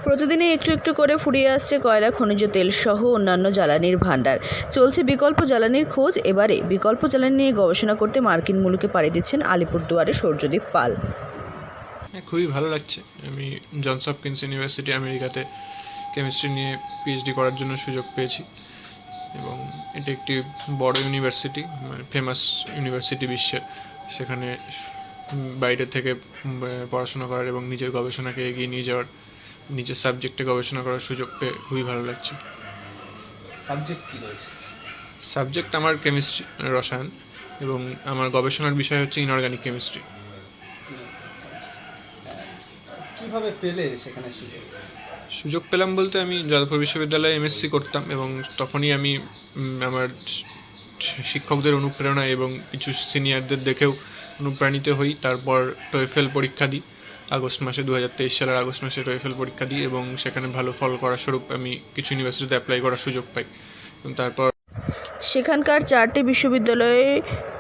প্রতিদিনই একটু একটু করে ফুরিয়ে আসছে কয়লা, খনিজ তেল সহ অন্যান্য জ্বালানির ভাণ্ডার। চলছে বিকল্প জ্বালানির খোঁজ। এবারে বিকল্প জ্বালানি নিয়ে গবেষণা করতে মার্কিন মুলুকে পাড়ি দিচ্ছেন আলিপুরদুয়ারে সূর্যদীপ পাল। খুবই ভালো লাগছে। আমি জনস হপকিন্স ইউনিভার্সিটি আমেরিকাতে কেমিস্ট্রি নিয়ে পিএইচডি করার জন্য সুযোগ পেয়েছি এবং এটি একটি বড় ইউনিভার্সিটি, মানে ফেমাস ইউনিভার্সিটি বিশ্বের। সেখানে বাইরে থেকে পড়াশোনা করার এবং নিজের গবেষণাকে এগিয়ে নিয়ে যাওয়ার, নিজের সাবজেক্টে গবেষণা করার সুযোগ পেয়ে খুবই ভালো লাগছে। সাবজেক্ট কী রয়েছে? সাবজেক্ট আমার কেমিস্ট্রি, রসায়ন, এবং আমার গবেষণার বিষয় হচ্ছে ইনঅর্গানিক কেমিস্ট্রি। কীভাবে পেলে সেখানে সুযোগ পেলাম বলতে, আমি যাদবপুর বিশ্ববিদ্যালয়ে এমএসসি করতাম এবং তখনই আমি আমার শিক্ষকদের অনুপ্রেরণা এবং কিছু সিনিয়রদের দেখেও অনুপ্রাণিত হই। তারপর টোয়েফেল পরীক্ষা দিই আগস্ট মাসে, 2023 সালের আগস্ট মাসে টোয়েফেল পরীক্ষা দিই এবং সেখানে ভালো ফল করার স্বরূপ আমি কিছু ইউনিভার্সিটিতে অ্যাপ্লাই করার সুযোগ পাই এবং তারপর সেখানকার 4টি বিশ্ববিদ্যালয়ে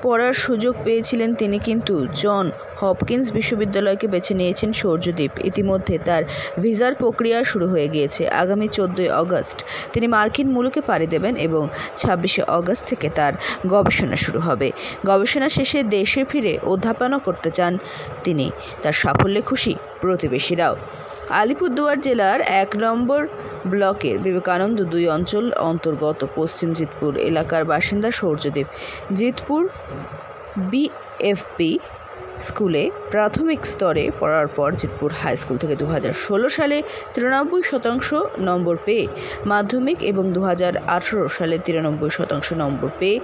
পড়ার সুযোগ পেয়েছিলেন তিনি, কিন্তু জন হপকিন্স বিশ্ববিদ্যালয়কে বেছে নিয়েছেন সূর্যদীপ। ইতিমধ্যে তার ভিসার প্রক্রিয়া শুরু হয়ে গিয়েছে। আগামী 14 আগস্ট তিনি মার্কিন মুলুকে পাড়ি দেবেন এবং 26 আগস্ট থেকে তার গবেষণা শুরু হবে। গবেষণা শেষে দেশে ফিরে অধ্যাপনা করতে চান তিনি। তার সাফল্যে খুশি প্রতিবেশীরাও। আলিপুরদুয়ার জেলার 1 নম্বর ব্লকের বিবেকানন্দ 2 অঞ্চল অন্তর্গত পশ্চিম জিতপুর এলাকার বাসিন্দা সূর্যদীপ। জিতপুর বিএফপি স্কুলে প্রাথমিক স্তরে পড়ার পর জিতপুর হাই স্কুল থেকে 2016 সালে 93% নম্বর পেয়ে মাধ্যমিক এবং 2018 সালে 93% নম্বর পেয়ে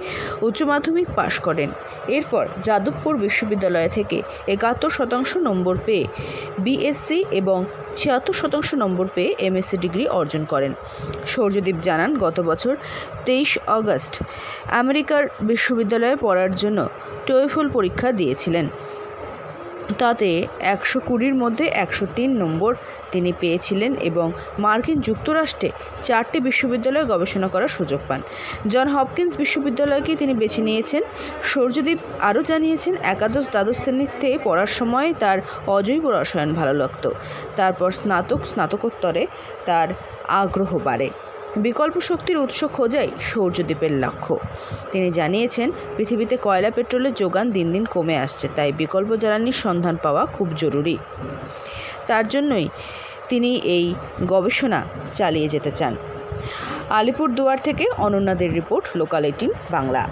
উচ্চ মাধ্যমিক পাশ করেন। এরপর যাদবপুর বিশ্ববিদ্যালয় থেকে 71% নম্বর পেয়ে বিএসসি এবং 76% নম্বর পেয়ে এমএসসি ডিগ্রি অর্জন করেন। সূর্যদীপ জানান, গত বছর 23 আগস্ট আমেরিকার বিশ্ববিদ্যালয়ে পড়ার জন্য টোয়েফেল পরীক্ষা দিয়েছিলেন। তাতে 120-র মধ্যে 103 নম্বর তিনি পেয়েছিলেন এবং মার্কিন যুক্তরাষ্ট্রে 4টি বিশ্ববিদ্যালয়ে গবেষণা করার সুযোগ পান। জন হপকিন্স বিশ্ববিদ্যালয়কে তিনি বেছে নিয়েছেন। সূর্যদীপ আরও জানিয়েছেন, একাদশ-দ্বাদশ শ্রেণীতে পড়ার সময় তার অজৈব রসায়ন ভালো লাগত। তারপর স্নাতকোত্তরে তার আগ্রহ বাড়ে। বিকল্প শক্তির উৎস খোঁজাই সূর্যদীপের লক্ষ্য। তিনি জানিয়েছেন, পৃথিবীতে কয়লা পেট্রোলের যোগান দিন দিন কমে আসছে, তাই বিকল্প জ্বালানির সন্ধান পাওয়া খুব জরুরি। তার জন্যই তিনি এই গবেষণা চালিয়ে যেতে চান। আলিপুরদুয়ার থেকে অনন্যাদের রিপোর্ট, লোকাল 18 বাংলা।